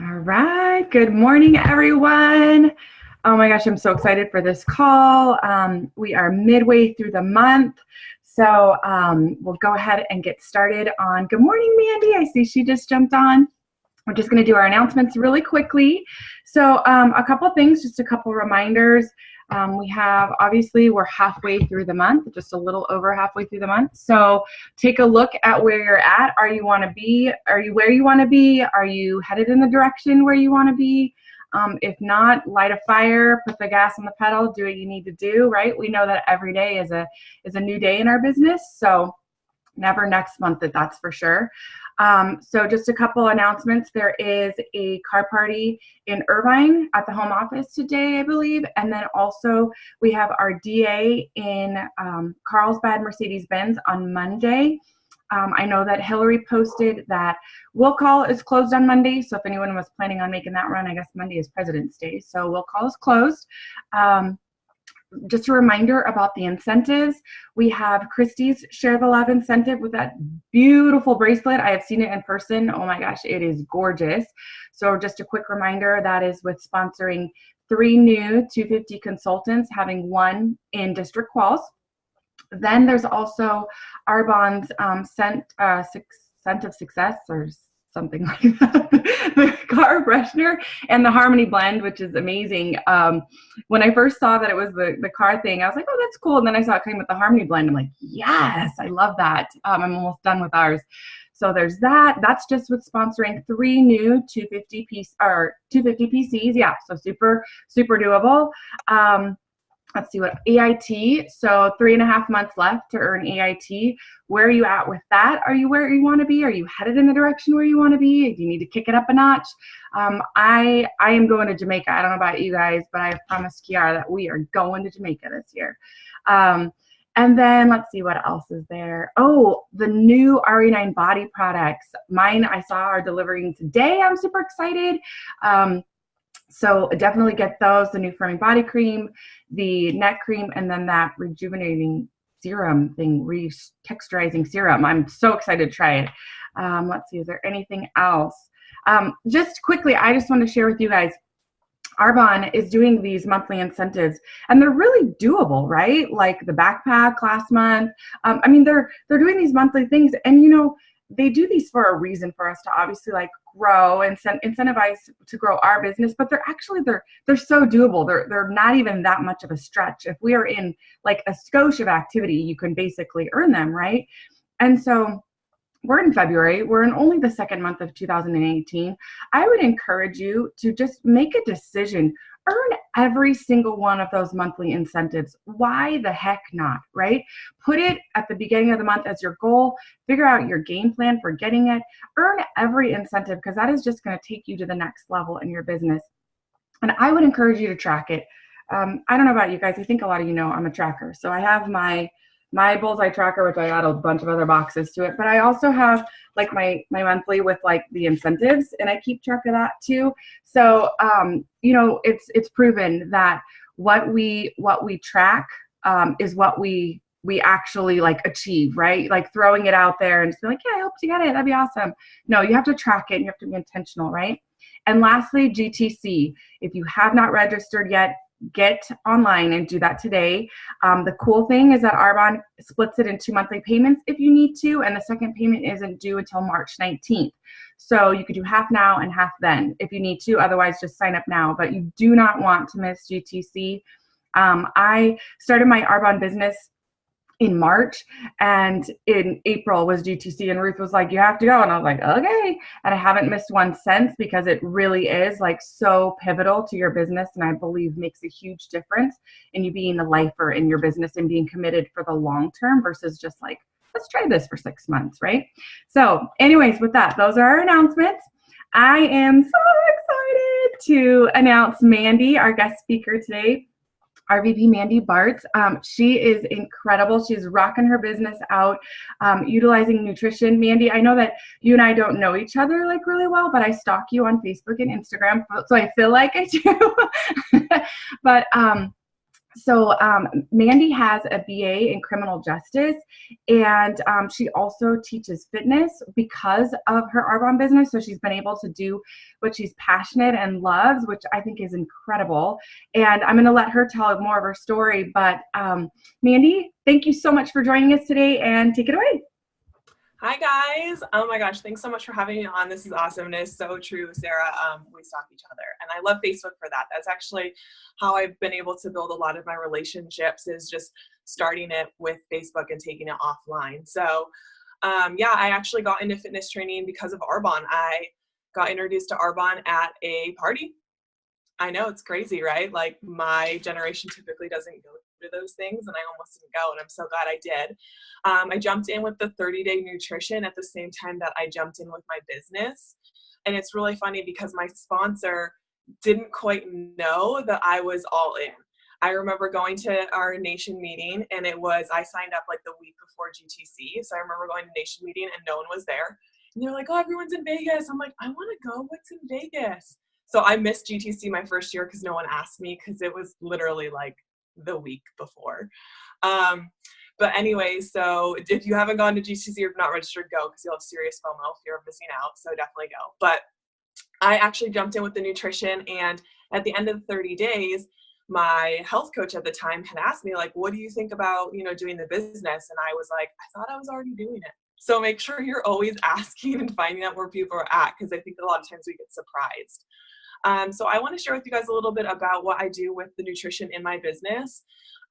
All right. Good morning, everyone. Oh my gosh, I'm so excited for this call. We are midway through the month. So we'll go ahead and get started on. Good morning, Mandie. I see she just jumped on. We're just going to do our announcements really quickly. So a couple of things, just a couple reminders. Obviously, we're halfway through the month, just a little over halfway through the month. So take a look at where you're at. Are you want to be? Are you where you want to be? Are you headed in the direction where you want to be? If not, light a fire, put the gas on the pedal, do what you need to do, right? We know that every day is a new day in our business. So never next month, that's for sure. So just a couple announcements. There is a car party in Irvine at the home office today, I believe. And then also we have our DA in Carlsbad, Mercedes-Benz on Monday. I know that Hillary posted that Will Call is closed on Monday. So if anyone was planning on making that run, I guess Monday is President's Day. So Will Call is closed. Just a reminder about the incentives. We have Christie's Share the Love incentive with that beautiful bracelet. I have seen it in person. Oh my gosh, it is gorgeous. So just a quick reminder, that is with sponsoring 3 new 250 consultants, having 1 in district quals. Then there's also Arbonne's scent of success, or something like that, the car freshener and the Harmony blend, which is amazing. When I first saw that it was the car thing, I was like, oh, that's cool. And then I saw it came with the Harmony blend. I'm like, yes, I love that. I'm almost done with ours. So there's that. That's just with sponsoring 3 new 250 PCs. Yeah, so super, super doable. Let's see what EIT. So 3.5 months left to earn EIT. Where are you at with that? Are you where you want to be? Are you headed in the direction where you want to be? Do you need to kick it up a notch? I am going to Jamaica. I don't know about you guys, but I have promised Kiara that we are going to Jamaica this year. And then let's see what else is there. Oh, the new RE9 body products. Mine I saw are delivering today. I'm super excited. So definitely get those, the new firming body cream, the neck cream, and then that rejuvenating serum thing, re-texturizing serum. I'm so excited to try it. Let's see, is there anything else? Just quickly, I just want to share with you guys, Arbonne is doing these monthly incentives, and they're really doable, right? Like the backpack last month. I mean, they're doing these monthly things, and you know, they do these for a reason, for us to obviously like grow and incentivize to grow our business, but they're so doable. They're not even that much of a stretch. If we are in like a skosh of activity, you can basically earn them, right? And so we're in February. We're in only the 2nd month of 2018. I would encourage you to just make a decision. Earn every single one of those monthly incentives. Why the heck not, right? Put it at the beginning of the month as your goal. Figure out your game plan for getting it. Earn every incentive, because that is just going to take you to the next level in your business. And I would encourage you to track it. I don't know about you guys. I think a lot of you know I'm a tracker. So I have my bullseye tracker, which I add a bunch of other boxes to it, but I also have like my monthly with like the incentives, and I keep track of that too. So you know, it's proven that what we track is what we actually like achieve, right? Like throwing it out there and just be like, yeah, I hope you get it, that'd be awesome. No, you have to track it and you have to be intentional, right? And lastly, GTC. If you have not registered yet, get online and do that today. The cool thing is that Arbonne splits it in 2 monthly payments if you need to, and the second payment isn't due until March 19th. So you could do half now and half then if you need to. Otherwise, just sign up now. But you do not want to miss GTC. I started my Arbonne business in March, and in April was GTC, and Ruth was like, you have to go, and I was like, okay. And I haven't missed one since, because it really is like so pivotal to your business, and I believe makes a huge difference in you being a lifer in your business and being committed for the long term versus just like, let's try this for 6 months, right? So anyways, with that, those are our announcements. I am so excited to announce Mandie, our guest speaker today. RVP Mandie Bartz. She is incredible. She's rocking her business out, utilizing nutrition. Mandie, I know that you and I don't know each other like really well, but I stalk you on Facebook and Instagram, so I feel like I do. But So Mandie has a BA in criminal justice, and she also teaches fitness because of her Arbonne business. So she's been able to do what she's passionate and loves, which I think is incredible. And I'm going to let her tell more of her story. But Mandie, thank you so much for joining us today, and take it away. Hi guys. Oh my gosh, thanks so much for having me on. This is awesome. It is so true, Sarah. We stalk each other, and I love Facebook for that. That's actually how I've been able to build a lot of my relationships, is just starting it with Facebook and taking it offline. So yeah, I actually got into fitness training because of Arbonne. I got introduced to Arbonne at a party. I know, it's crazy, right? Like, my generation typically doesn't go to those things, and I almost didn't go, and I'm so glad I did. I jumped in with the 30-day nutrition at the same time that I jumped in with my business. And it's really funny because my sponsor didn't quite know that I was all in. I remember going to our nation meeting, and I signed up like the week before GTC. So I remember going to nation meeting and no one was there. And they're like, oh, everyone's in Vegas. I'm like, I want to go. What's in Vegas? So I missed GTC my first year because no one asked me, because it was literally like the week before. But anyway, so if you haven't gone to GTC or not registered, go, because you'll have serious FOMO, fear of missing out. So definitely go. But I actually jumped in with the nutrition, and at the end of the 30 days, my health coach at the time had asked me, like, what do you think about, doing the business? And I was like, I thought I was already doing it. So make sure you're always asking and finding out where people are at, because I think a lot of times we get surprised. So I want to share with you guys a little bit about what I do with the nutrition in my business.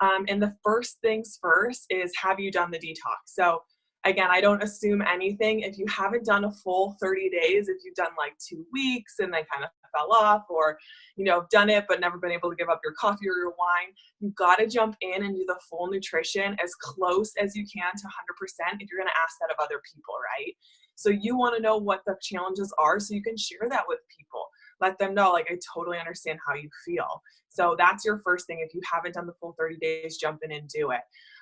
And the first things first is, have you done the detox? So again, I don't assume anything. If you haven't done a full 30 days, if you've done like 2 weeks and then kind of fell off, or, done it but never been able to give up your coffee or your wine, you've got to jump in and do the full nutrition as close as you can to 100% if you're going to ask that of other people, right? So you want to know what the challenges are so you can share that with people. Let them know, like, I totally understand how you feel. So that's your first thing. If you haven't done the full 30 days, jump in and do it.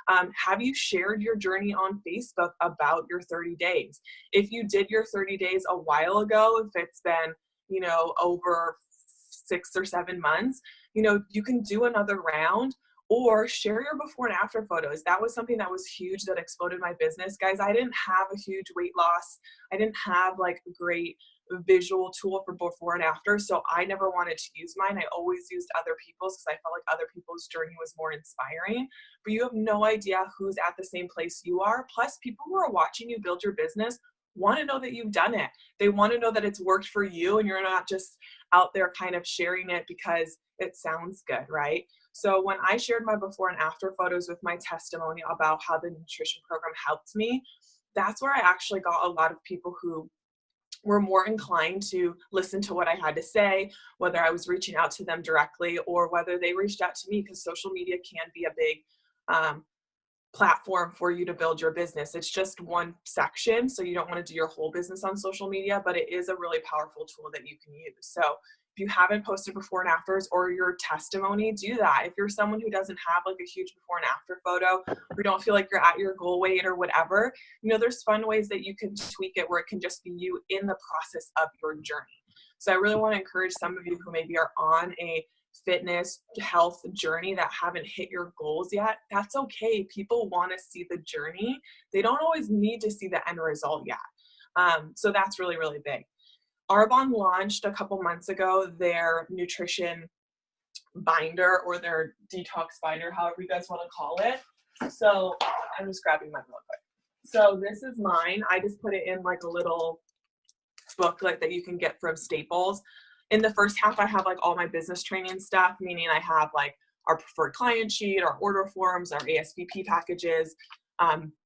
Have you shared your journey on Facebook about your 30 days? If you did your 30 days a while ago, if it's been, over 6 or 7 months, you can do another round, or share your before and after photos. That was something that was huge that exploded my business. Guys, I didn't have a huge weight loss. I didn't have like a great visual tool for before and after, so I never wanted to use mine. I always used other people's because I felt like other people's journey was more inspiring. But you have no idea who's at the same place you are. Plus, people who are watching you build your business want to know that you've done it. They want to know that it's worked for you, and you're not just out there kind of sharing it because it sounds good, right? So when I shared my before and after photos with my testimony about how the nutrition program helped me, that's where I actually got a lot of people who were more inclined to listen to what I had to say, whether I was reaching out to them directly or whether they reached out to me, because social media can be a big platform for you to build your business. It's just one section, so you don't want to do your whole business on social media, but it is a really powerful tool that you can use. So if you haven't posted before and afters or your testimony, do that. If you're someone who doesn't have like a huge before and after photo, or don't feel like you're at your goal weight or whatever, there's fun ways that you can tweak it where it can just be you in the process of your journey. So I really want to encourage some of you who maybe are on a fitness health journey that haven't hit your goals yet. That's okay. People want to see the journey. They don't always need to see the end result yet. So that's really, really big. Arbonne launched a couple months ago their nutrition binder, or their detox binder, however you guys want to call it. So I'm just grabbing mine real quick. So this is mine. I just put it in like a little booklet that you can get from Staples. In the first half, I have like all my business training stuff, meaning I have like our preferred client sheet, our order forms, our ASVP packages,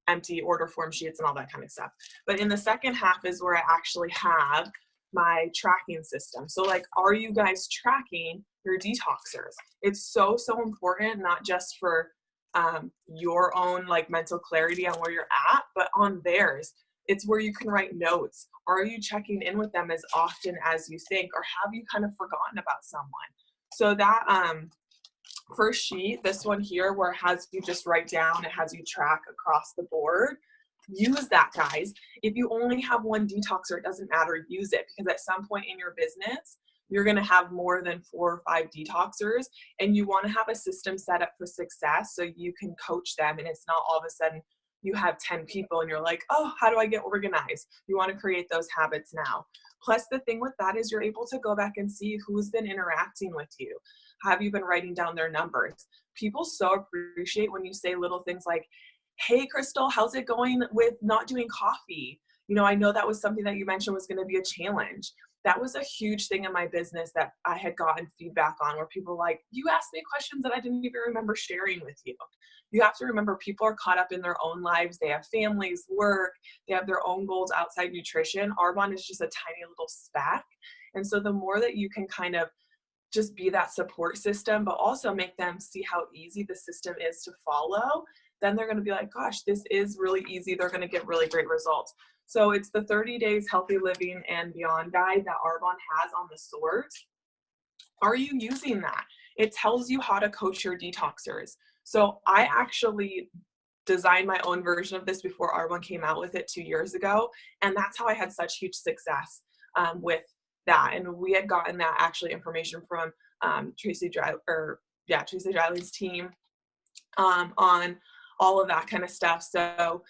empty order form sheets, and all that kind of stuff. But in the second half is where I actually have my tracking system. So like, are you guys tracking your detoxers? It's so, so important, not just for your own like mental clarity on where you're at, but on theirs. It's where you can write notes. Are you checking in with them as often as you think, or have you kind of forgotten about someone? So that first sheet, this one here, where it has you just write down, it has you track across the board. Use that, guys. If you only have one detoxer, it doesn't matter. Use it, because at some point in your business, you're going to have more than 4 or 5 detoxers, and you want to have a system set up for success so you can coach them, and it's not all of a sudden you have 10 people and you're like, oh, how do I get organized? You want to create those habits now. Plus, the thing with that is you're able to go back and see who's been interacting with you. Have you been writing down their numbers? People so appreciate when you say little things like, hey, Crystal, how's it going with not doing coffee? You know, I know that was something that you mentioned was going to be a challenge. That was a huge thing in my business that I had gotten feedback on, where people were like, you asked me questions that I didn't even remember sharing with you. You have to remember, people are caught up in their own lives. They have families, work, they have their own goals outside nutrition. Arbonne is just a tiny little speck. And so the more that you can kind of just be that support system, but also make them see how easy the system is to follow, then they're going to be like, gosh, this is really easy. They're going to get really great results. So it's the 30 days healthy living and beyond guide that Arbonne has on the source. Are you using that? It tells you how to coach your detoxers. So I actually designed my own version of this before Arbonne came out with it 2 years ago. And that's how I had such huge success with that. And we had gotten that actually information from Tracy Dryland's team on all of that kind of stuff. So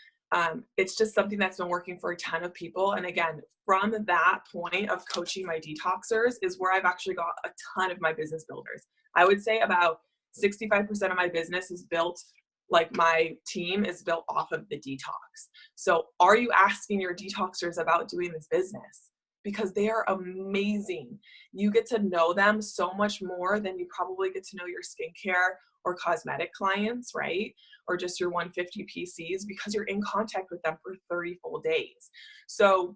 it's just something that's been working for a ton of people. And again, from that point of coaching my detoxers is where I've actually got a ton of my business builders. I would say about 65% of my business is built, like my team is built off of the detox. So are you asking your detoxers about doing this business? Because they are amazing. You get to know them so much more than you probably get to know your skincare or cosmetic clients, right? Or just your 150 PCs, because you're in contact with them for 30 full days. So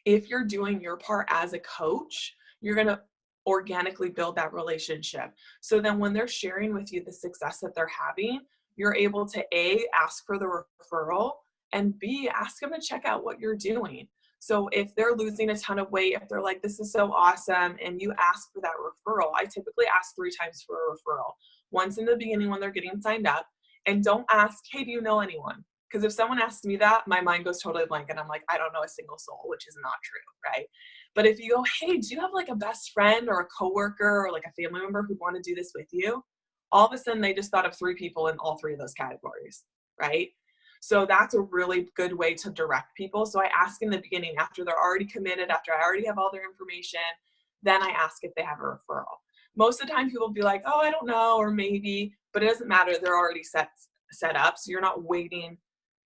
if you're doing your part as a coach, you're going to organically build that relationship. So then when they're sharing with you the success that they're having, you're able to A, ask for the referral, and B, ask them to check out what you're doing. So if they're losing a ton of weight, if they're like, this is so awesome, and you ask for that referral, I typically ask 3 times for a referral. Once in the beginning when they're getting signed up, and don't ask, hey, do you know anyone? Because if someone asks me that, my mind goes totally blank and I'm like, I don't know a single soul, which is not true, right? But if you go, hey, do you have like a best friend or a coworker or like a family member who want to do this with you? All of a sudden they just thought of 3 people in all 3 of those categories, right? So that's a really good way to direct people. So I ask in the beginning, after they're already committed, after I already have all their information, then I ask if they have a referral. Most of the time people will be like, oh, I don't know, or maybe, but it doesn't matter. They're already set up. So you're not waiting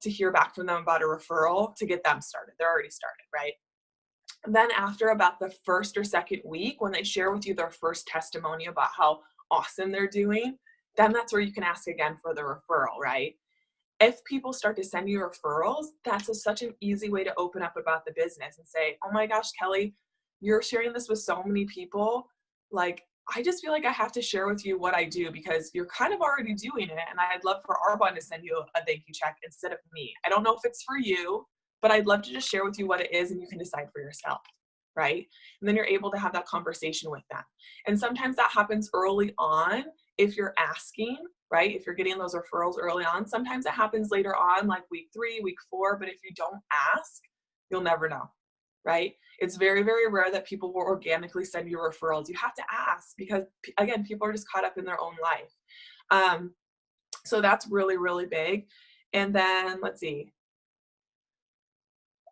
to hear back from them about a referral to get them started. They're already started, right? And then after about the 1st or 2nd week, when they share with you their first testimony about how awesome they're doing, then that's where you can ask again for the referral, right? If people start to send you referrals, that's such an easy way to open up about the business and say, oh my gosh, Kelly, you're sharing this with so many people. Like, I just feel like I have to share with you what I do because you're kind of already doing it. And I'd love for Arbonne to send you a thank you check instead of me. I don't know if it's for you, but I'd love to just share with you what it is and you can decide for yourself, right? And then you're able to have that conversation with them. And sometimes that happens early on if you're asking, right? If you're getting those referrals early on. Sometimes it happens later on, like week 3, week 4, but if you don't ask, you'll never know, right? It's very, very rare that people will organically send you referrals. You have to ask because, again, people are just caught up in their own life. So that's really, really big. And then let's see.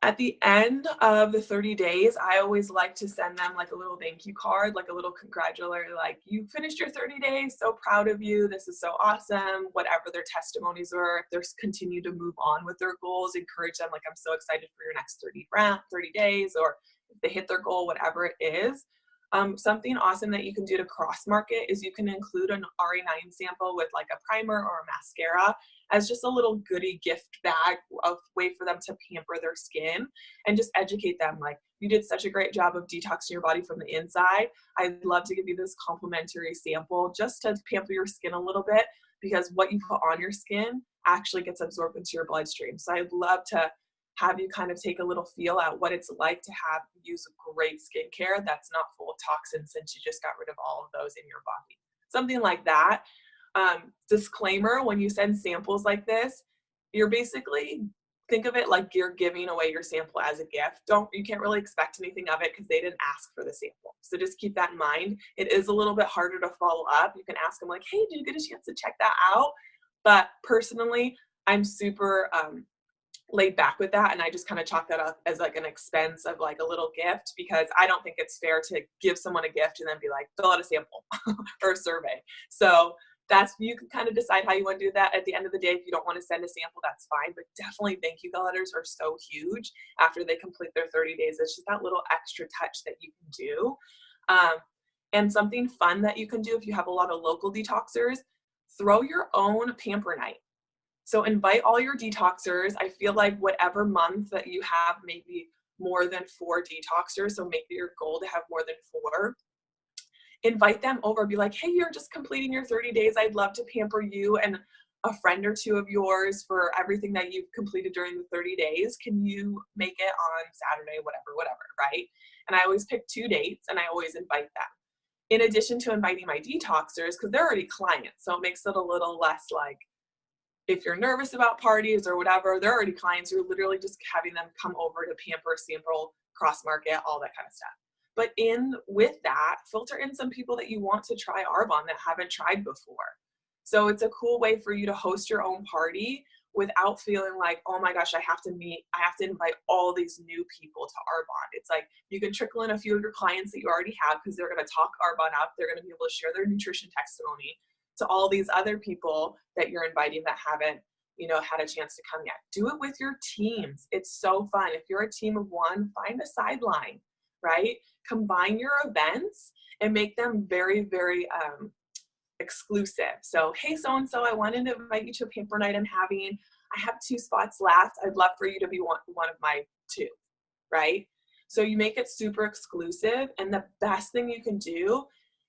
At the end of the 30 days, I always like to send them like a little thank you card, like a little congratulatory, like you finished your 30 days, so proud of you, this is so awesome, whatever their testimonies are. If they're continue to move on with their goals, encourage them, like I'm so excited for your next 30 days, or if they hit their goal, whatever it is. Something awesome that you can do to cross market is you can include an RE9 sample with like a primer or a mascara as just a little goodie gift bag, a way for them to pamper their skin and just educate them. Like, you did such a great job of detoxing your body from the inside. I'd love to give you this complimentary sample just to pamper your skin a little bit, because what you put on your skin actually gets absorbed into your bloodstream. So I'd love to have you kind of take a little feel at what it's like to use great skincare that's not full of toxins since you just got rid of all of those in your body. Something like that. Disclaimer, when you send samples like this, you're basically think of it like you're giving away your sample as a gift. You can't really expect anything of it because they didn't ask for the sample. So just keep that in mind. It is a little bit harder to follow up. You can ask them like, hey, did you get a chance to check that out? But personally, I'm super laid back with that. And I just kind of chalk that up as like an expense of like a little gift, because I don't think it's fair to give someone a gift and then be like, fill out a sample or a survey. So you can kind of decide how you want to do that. At the end of the day, if you don't want to send a sample, that's fine. But definitely thank you letters are so huge after they complete their 30 days. It's just that little extra touch that you can do. And something fun that you can do if you have a lot of local detoxers, throw your own pamper night. So invite all your detoxers. I feel like whatever month that you have maybe more than 4 detoxers, so make it your goal to have more than 4. Invite them over, be like, hey, you're just completing your 30 days. I'd love to pamper you and a friend or 2 of yours for everything that you've completed during the 30 days. Can you make it on Saturday, whatever, right? And I always pick 2 dates and I always invite them. In addition to inviting my detoxers, because they're already clients, so it makes it a little less like, if you're nervous about parties or whatever, they're already clients. You're literally just having them come over to pamper, sample, cross market, all that kind of stuff. But with that, filter in some people that you want to try Arbonne that haven't tried before. So it's a cool way for you to host your own party without feeling like, oh my gosh, I have to invite all these new people to Arbonne. It's like you can trickle in a few of your clients that you already have because they're going to talk Arbonne up. They're going to be able to share their nutrition testimony to all these other people that you're inviting that haven't, had a chance to come yet. Do it with your teams. It's so fun. If you're a team of 1, find a sideline, right? Combine your events and make them very, very exclusive. So, hey, so-and-so, I wanted to invite you to a pamper night I'm having. I have 2 spots left. I'd love for you to be one of my 2, right? So you make it super exclusive. And the best thing you can do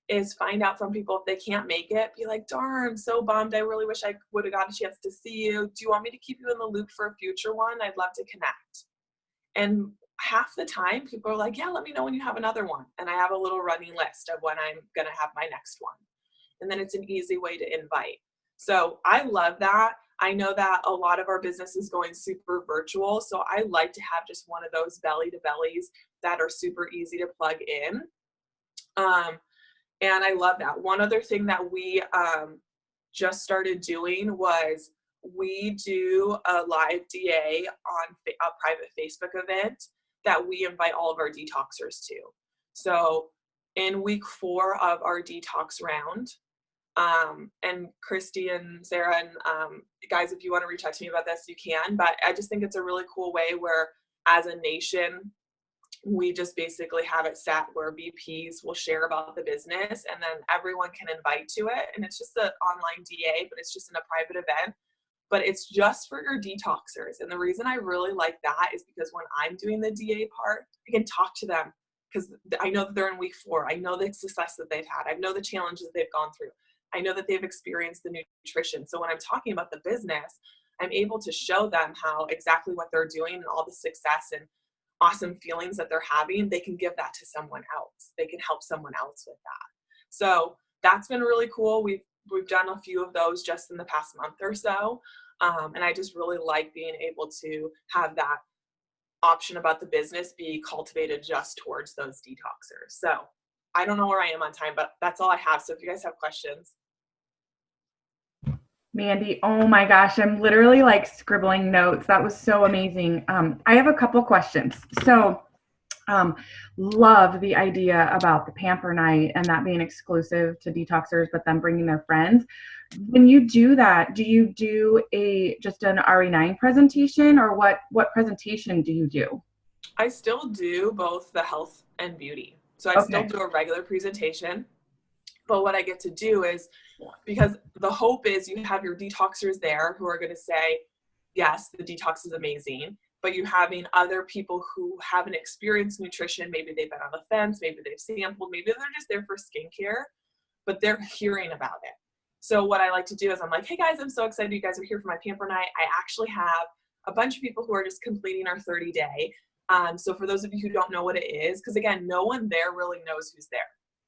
is find out from people if they can't make it. Be like, darn, so bummed. I really wish I would have got a chance to see you. Do you want me to keep you in the loop for a future one? I'd love to connect. And half the time people are like, yeah, let me know when you have another one. And I have a little running list of when I'm going to have my next one. And then it's an easy way to invite. So I love that. I know that a lot of our business is going super virtual. So I like to have just one of those belly to bellies that are super easy to plug in. And I love that. One other thing that we just started doing was we do a live DA on a private Facebook event that we invite all of our detoxers to. So in week 4 of our detox round, and Christy and Sarah and guys, if you want to reach out to me about this, you can. But I just think it's a really cool way where as a nation, we just basically have it set where VPs will share about the business and then everyone can invite to it. And it's just an online DA, but it's just in a private event. But it's just for your detoxers. And the reason I really like that is because when I'm doing the DA part, I can talk to them because I know that they're in week 4. I know the success that they've had. I know the challenges they've gone through. I know that they've experienced the nutrition. So when I'm talking about the business, I'm able to show them how exactly what they're doing and all the success and awesome feelings that they're having, they can give that to someone else. They can help someone else with that. So that's been really cool. We've done a few of those just in the past month or so. And I just really like being able to have that option about the business be cultivated just towards those detoxers. So I don't know where I am on time, but that's all I have. So if you guys have questions. Mandie, oh my gosh, I'm literally like scribbling notes. That was so amazing. I have a couple questions. So love the idea about the pamper night and that being exclusive to detoxers, but then bringing their friends. When you do that, do you do just an RE9 presentation, or what presentation do you do? I still do both the health and beauty. So I still do a regular presentation, but what I get to do is, because the hope is you have your detoxers there who are going to say, yes, the detox is amazing, but you're having other people who haven't experienced nutrition. Maybe they've been on the fence, maybe they've sampled, maybe they're just there for skincare, but they're hearing about it. So what I like to do is I'm like, hey guys, I'm so excited you guys are here for my pamper night. I actually have a bunch of people who are just completing our 30-day. So for those of you who don't know what it is, because again, no one there really knows who's there.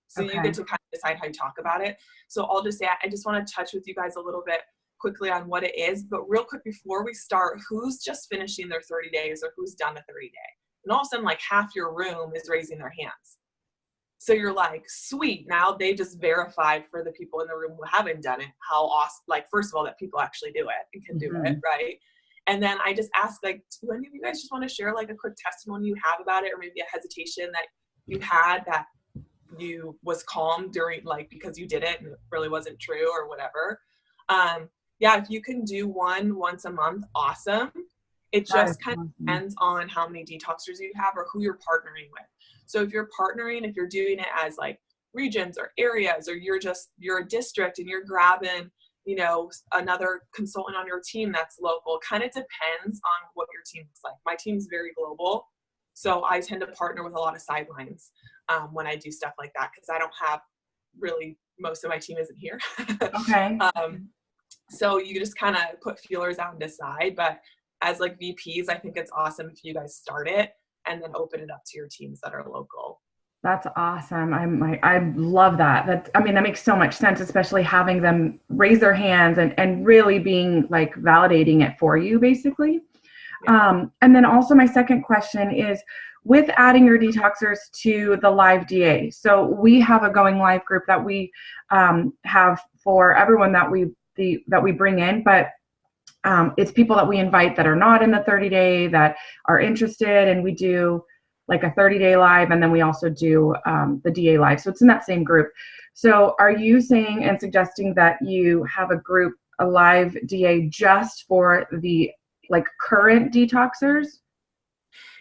So you get to kind of decide how you talk about it. So I'll just say, I just want to touch with you guys a little bit quickly on what it is, but real quick before we start, who's just finishing their 30 days or who's done a 30-day? And all of a sudden, like half your room is raising their hands. So you're like, sweet, now they just verified for the people in the room who haven't done it, how awesome, like, first of all, that people actually do it and can do it, right? And then I just ask, like, do any of you guys just want to share like a quick testimony you have about it, or maybe a hesitation that you had that you was calm during, like, because you did it and it really wasn't true or whatever. Yeah, if you can do one once a month, awesome. It just kind of depends on how many detoxers you have or who you're partnering with. So if you're partnering, if you're doing it as like regions or areas, or you're a district and you're grabbing, you know, another consultant on your team that's local, kind of depends on what your team looks like. My team's very global, so I tend to partner with a lot of sidelines when I do stuff like that, because I don't have really, most of my team isn't here. Okay. So you just kind of put feelers out and decide. But as like VPs, I think it's awesome if you guys start it and then open it up to your teams that are local. That's awesome. I love that. That makes so much sense, especially having them raise their hands and really being like validating it for you, basically. Yeah. And then also my second question is, with adding your detoxers to the live DA. So we have a going live group that we have for everyone that we bring in, but it's people that we invite that are not in the 30-day that are interested, and we do like a 30-day live, and then we also do the DA live. So it's in that same group. So are you saying and suggesting that you have a group, a live DA just for the like current detoxers?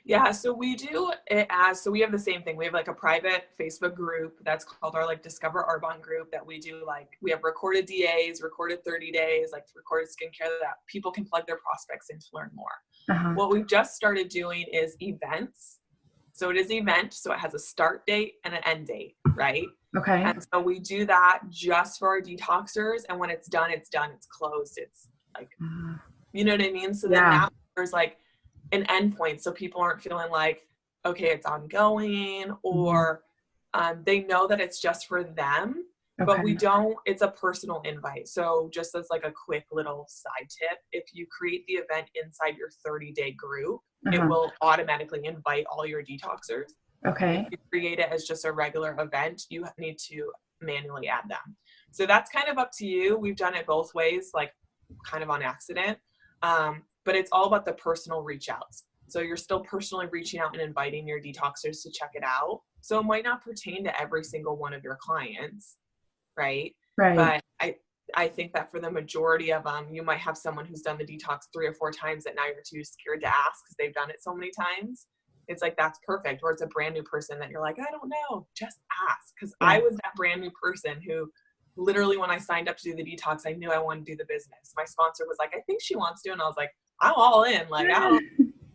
Yeah, so we do it so we have the same thing. We have like a private Facebook group that's called our like Discover Arbonne group, that we do, like, we have recorded DAs, recorded 30 days, like recorded skincare that people can plug their prospects in to learn more. What we've just started doing is events. So it is an event, so it has a start date and an end date, right? Okay. And so we do that just for our detoxers, and when it's done, it's closed. It's like, you know what I mean? So then now there's like an end point, so people aren't feeling like, okay, it's ongoing, or they know that it's just for them. But we don't, it's a personal invite. So just as like a quick little side tip, if you create the event inside your 30-day group, it will automatically invite all your detoxers. Okay. If you create it as just a regular event, you need to manually add them. So that's kind of up to you. We've done it both ways, like kind of on accident. But it's all about the personal reach outs. So you're still personally reaching out and inviting your detoxers to check it out. So it might not pertain to every single one of your clients, right? But I think that for the majority of them, you might have someone who's done the detox 3 or 4 times that now you're too scared to ask because they've done it so many times. It's like, that's perfect. Or it's a brand new person that you're like, I don't know, just ask. Because I was that brand new person who literally, when I signed up to do the detox, I knew I wanted to do the business. My sponsor was like, I think she wants to. And I was like, I'm all in. Like,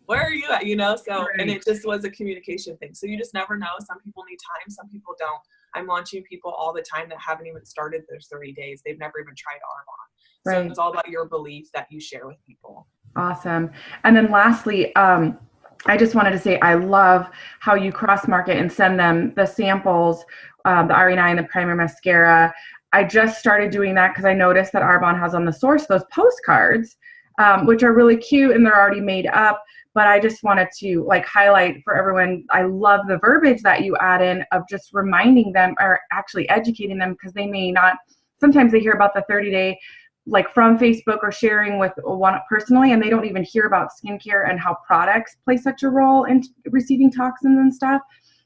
where are you at? You know? So, and it just was a communication thing. So you just never know. Some people need time. Some people don't. I'm launching people all the time that haven't even started their 30 days. They've never even tried Arbonne. So it's all about your belief that you share with people. Awesome. And then lastly, I just wanted to say, I love how you cross-market and send them the samples, the RE9, the primer, mascara. I just started doing that because I noticed that Arbonne has on the source those postcards, which are really cute and they're already made up. But I just wanted to like highlight for everyone, I love the verbiage that you add in of just reminding them, or actually educating them, because they may not, sometimes they hear about the 30-day like from Facebook or sharing with one personally, and they don't even hear about skincare and how products play such a role in receiving toxins and stuff.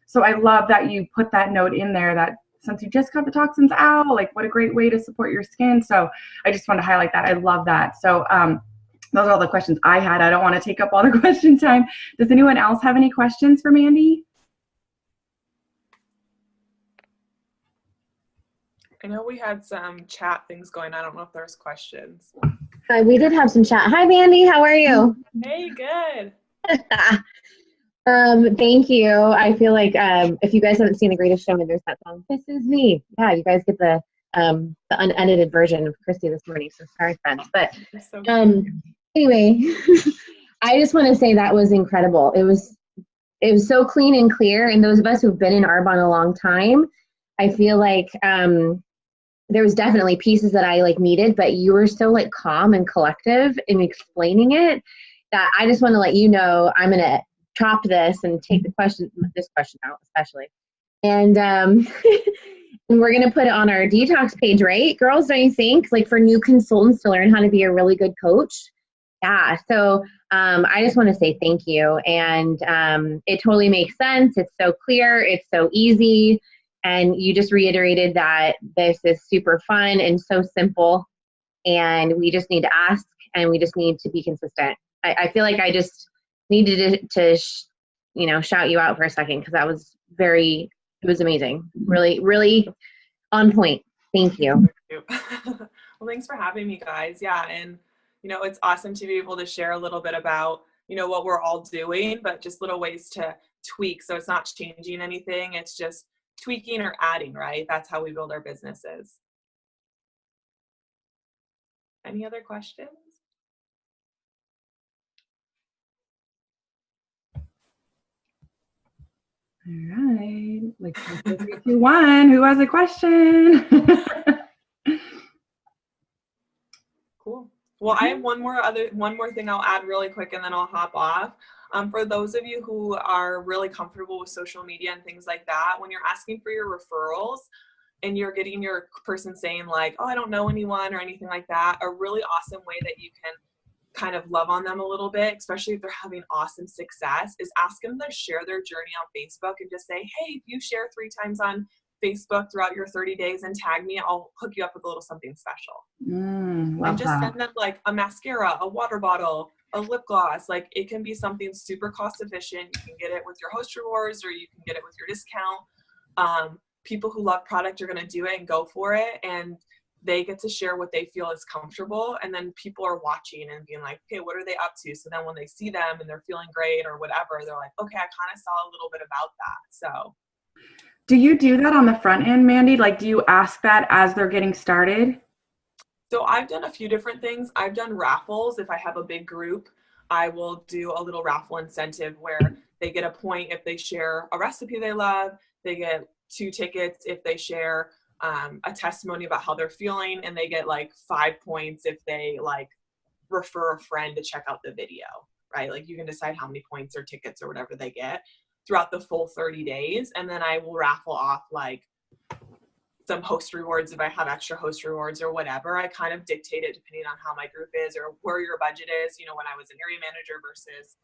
So I love that you put that note in there that since you just got the toxins out, like what a great way to support your skin. So I just want to highlight that. I love that. So those are all the questions I had. I don't want to take up all the question time. Does anyone else have any questions for Mandie? I know we had some chat things going. I don't know if there's questions. We did have some chat. Hi, Mandie. How are you? Hey, good. Thank you. I feel like if you guys haven't seen The Greatest Showman, there's that song, This Is Me. Yeah, you guys get the unedited version of Christy this morning, so sorry, friends. But anyway, I just want to say that was incredible. It was so clean and clear, and those of us who've been in Arbonne a long time, I feel like there was definitely pieces that I like needed, but you were so like calm and collective in explaining it that I just want to let you know I'm going to chop this and take this question out especially. And and we're going to put it on our detox page, right? Girls, don't you think? Like for new consultants to learn how to be a really good coach. Yeah. So I just want to say thank you. And it totally makes sense. It's so clear. It's so easy. And you just reiterated that this is super fun and so simple. And we just need to ask and we just need to be consistent. I feel like I just needed to shout you out for a second because that was it was amazing. Really, really on point. Thank you. Well, thanks for having me, guys. Yeah. And, it's awesome to be able to share a little bit about, what we're all doing, but just little ways to tweak. So it's not changing anything. It's just tweaking or adding, right? That's how we build our businesses. Any other questions? All right. Like 3, 2, 1. Who has a question? Cool. Well, I have one more thing I'll add really quick and then I'll hop off. For those of you who are really comfortable with social media and things like that, when you're asking for your referrals and you're getting your person saying like, oh, I don't know anyone or anything like that, a really awesome way that you can kind of love on them a little bit, especially if they're having awesome success, is ask them to share their journey on Facebook and just say, hey, if you share 3 times on Facebook throughout your 30 days and tag me, I'll hook you up with a little something special. And just send them like a mascara, a water bottle, a lip gloss. Like it can be something super cost efficient. You can get it with your host rewards or you can get it with your discount. People who love product are going to do it and go for it. And they get to share what they feel is comfortable. And then people are watching and being like, okay, what are they up to? So then when they see them and they're feeling great or whatever, they're like, okay, I kind of saw a little bit about that. So. Do you do that on the front end, Mandie? Like, do you ask that as they're getting started? So I've done a few different things. I've done raffles. If I have a big group, I will do a little raffle incentive where they get a point if they share a recipe they love. They get 2 tickets if they share a testimony about how they're feeling, and they get like 5 points if they like refer a friend to check out the video, right? Like you can decide how many points or tickets or whatever they get throughout the full 30 days. And then I will raffle off like some host rewards if I have extra host rewards or whatever. I kind of dictate it depending on how my group is or where your budget is. When I was an area manager versus,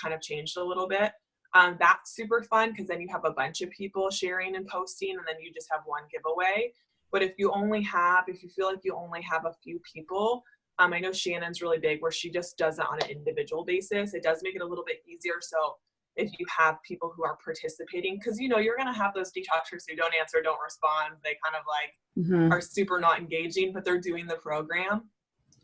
kind of changed a little bit. That's super fun because then you have a bunch of people sharing and posting and then you just have one giveaway. But if you feel like you only have a few people, I know Shannon's really big where she just does it on an individual basis. It does make it a little bit easier. So if you have people who are participating, because you're going to have those detoxers who don't answer, don't respond. They kind of like are super not engaging, but they're doing the program.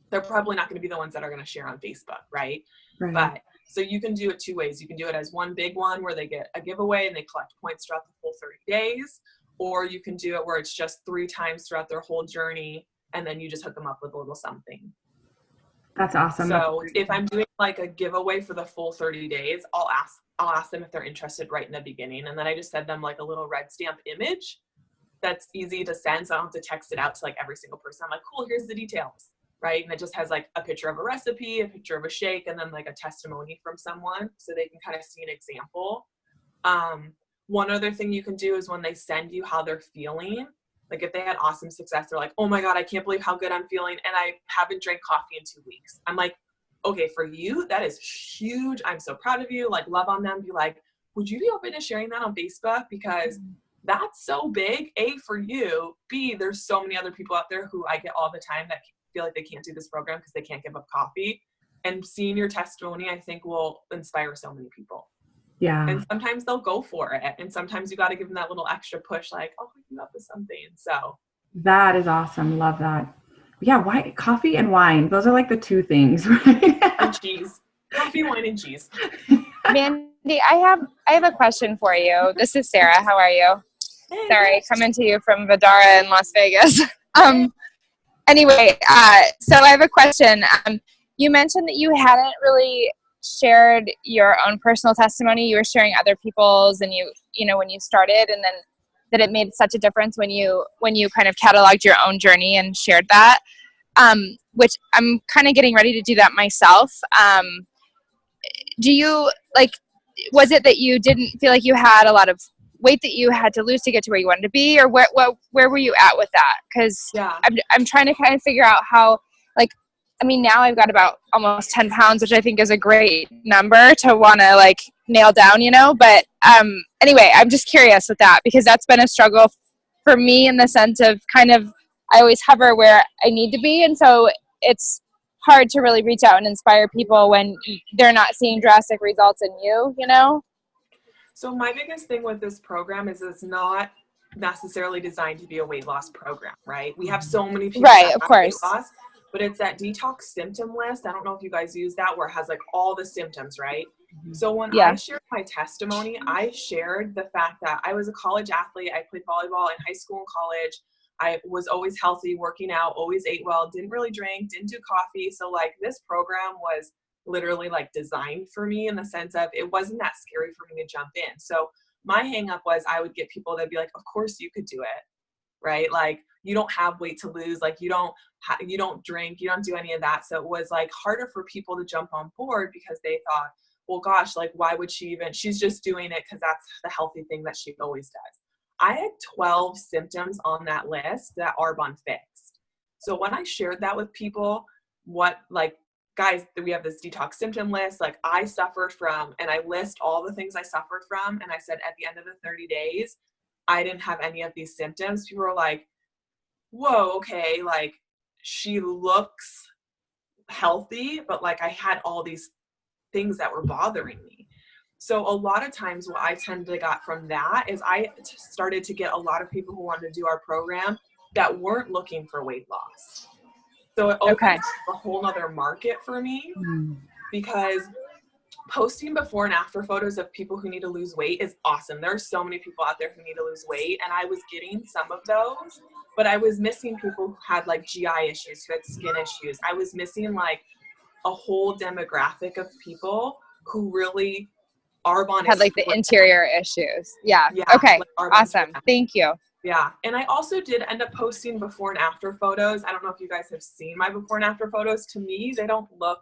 They're probably not going to be the ones that are going to share on Facebook, right? But so you can do it 2 ways. You can do it as one big one where they get a giveaway and they collect points throughout the full 30 days, or you can do it where it's just 3 times throughout their whole journey and then you just hook them up with a little something. That's awesome. So if I'm doing like a giveaway for the full 30 days, I'll ask them if they're interested right in the beginning. And then I just send them like a little red stamp image that's easy to send. So I don't have to text it out to like every single person. I'm like, cool, here's the details, right? And it just has like a picture of a recipe, a picture of a shake, and then like a testimony from someone so they can kind of see an example. One other thing you can do is when they send you how they're feeling, like if they had awesome success, they're like, oh my God, I can't believe how good I'm feeling. And I haven't drank coffee in 2 weeks. I'm like, okay, for you, that is huge. I'm so proud of you. Like love on them. Be like, would you be open to sharing that on Facebook? Because that's so big, A, for you. B, there's so many other people out there who I get all the time that feel like they can't do this program because they can't give up coffee. And seeing your testimony, I think will inspire so many people. Yeah. And sometimes they'll go for it. And sometimes you got to give them that little extra push, like, oh, hook you up with something. So that is awesome. Love that. Yeah. Why coffee and wine? Those are like the 2 things, right? And cheese. Coffee, wine, and cheese. Mandie, I have a question for you. This is Sarah. How are you? Hey, Sorry, coming to you from Vidara in Las Vegas. Anyway, so I have a question. You mentioned that you hadn't really shared your own personal testimony. You were sharing other people's, and you know, when you started, and then that it made such a difference when you kind of cataloged your own journey and shared that, which I'm kind of getting ready to do that myself. Do you, like, was it that you didn't feel like you had a lot of weight that you had to lose to get to where you wanted to be, or where were you at with that? Because I'm trying to kind of figure out how, like, I mean, now I've got about almost 10 pounds, which I think is a great number to want to, like, nail down, you know, but anyway, I'm just curious with that, because that's been a struggle for me in the sense of kind of, I always hover where I need to be, and so it's hard to really reach out and inspire people when they're not seeing drastic results in you, you know? So my biggest thing with this program is it's not necessarily designed to be a weight loss program, right? We have so many people right, that of have course. weight loss, but it's that detox symptom list. I don't know if you guys use that, where it has like all the symptoms, right? So when I shared my testimony, I shared the fact that I was a college athlete. I played volleyball in high school and college. I was always healthy, working out, always ate well, didn't really drink, didn't do coffee. So like this program was literally like designed for me in the sense of it wasn't that scary for me to jump in. So my hang up was I would get people that'd be like, of course you could do it, right? Like you don't have weight to lose. Like you don't drink, you don't do any of that. So it was like harder for people to jump on board because they thought, well, gosh, like why would she even, she's just doing it because that's the healthy thing that she always does. I had 12 symptoms on that list that Arbonne fixed. So when I shared that with people, what, like, guys, we have this detox symptom list, like I suffered from, and I list all the things I suffered from. And I said, at the end of the 30 days, I didn't have any of these symptoms. People were like, whoa, okay. Like she looks healthy, but like I had all these things that were bothering me. So a lot of times what I tend to got from that is I started to get a lot of people who wanted to do our program that weren't looking for weight loss. So it opened a whole nother market for me, because posting before and after photos of people who need to lose weight is awesome. There are so many people out there who need to lose weight, and I was getting some of those, but I was missing people who had like GI issues, who had skin issues. I was missing like a whole demographic of people who really Arbonne had like the interior issues. Yeah. Okay. Like awesome. Thank you. Yeah. And I also did end up posting before and after photos. I don't know if you guys have seen my before and after photos. To me, they don't look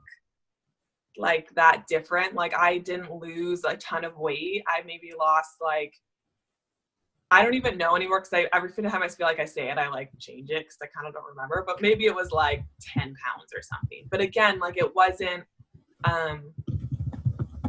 like that different. Like I didn't lose a ton of weight. I maybe lost like, I don't even know anymore, because every time I feel like I say it, I like change it because I kind of don't remember, but maybe it was like 10 pounds or something. But again, like it wasn't,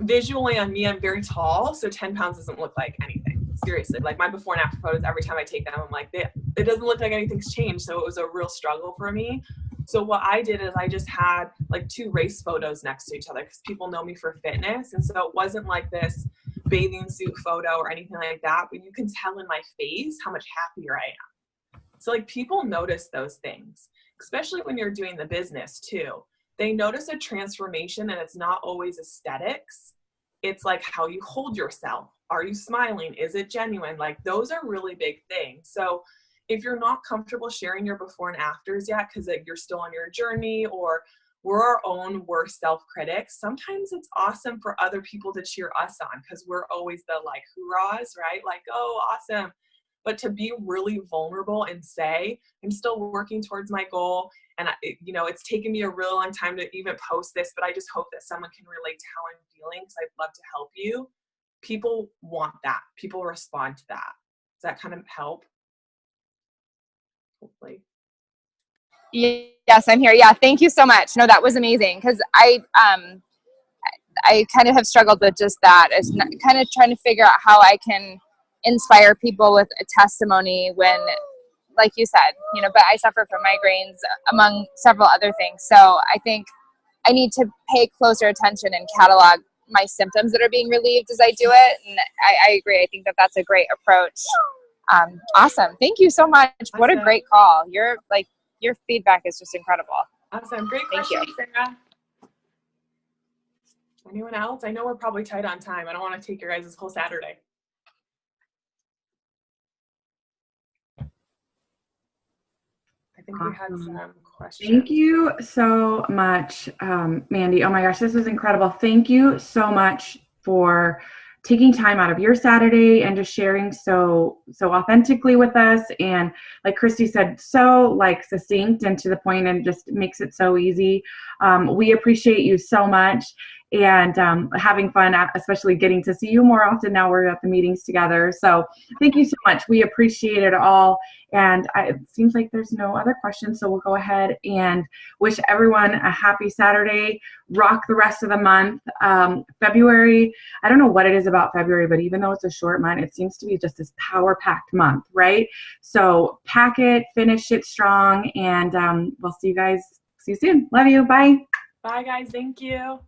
visually on me, I'm very tall, so 10 pounds doesn't look like anything. Seriously, like my before and after photos, every time I take them, I'm like, it doesn't look like anything's changed. So it was a real struggle for me. So what I did is I just had like 2 race photos next to each other, because people know me for fitness. And so it wasn't like this bathing suit photo or anything like that, but you can tell in my face how much happier I am. So like people notice those things, especially when you're doing the business too. They notice a transformation, and it's not always aesthetics. It's like how you hold yourself. Are you smiling? Is it genuine? Like those are really big things. So if you're not comfortable sharing your before and afters yet, because like, you're still on your journey, or we're our own worst self-critics, sometimes it's awesome for other people to cheer us on, because we're always the like hoorahs, right? Like, oh, awesome. But to be really vulnerable and say, I'm still working towards my goal. And, you know, it's taken me a really long time to even post this, but I just hope that someone can relate to how I'm feeling, because I'd love to help you. People want that. People respond to that. Does that kind of help? Hopefully. Yes, I'm here. Yeah, thank you so much. No, that was amazing, because I kind of have struggled with just that. It's kind of trying to figure out how I can inspire people with a testimony when, like you said, you know, but I suffer from migraines among several other things. So I think I need to pay closer attention and catalog my symptoms that are being relieved as I do it. And I agree. I think that that's a great approach. Awesome. Thank you so much. Awesome. What a great call. Your feedback is just incredible. Awesome. Great question, Sarah. Anyone else? I know we're probably tight on time. I don't want to take your guys' whole Saturday. I think we had some questions. Thank you so much, Mandie. Oh my gosh, this was incredible. Thank you so much for taking time out of your Saturday and just sharing so authentically with us. And like Christy said, so like succinct and to the point, and just makes it so easy. We appreciate you so much, and having fun, especially getting to see you more often now we're at the meetings together. So thank you so much. We appreciate it all. And it seems like there's no other questions, so we'll go ahead and wish everyone a happy Saturday. Rock the rest of the month. February, I don't know what it is about February, but even though it's a short month, it seems to be just this power-packed month, right? So pack it, finish it strong, and we'll see you guys. See you soon. Love you. Bye. Bye, guys. Thank you.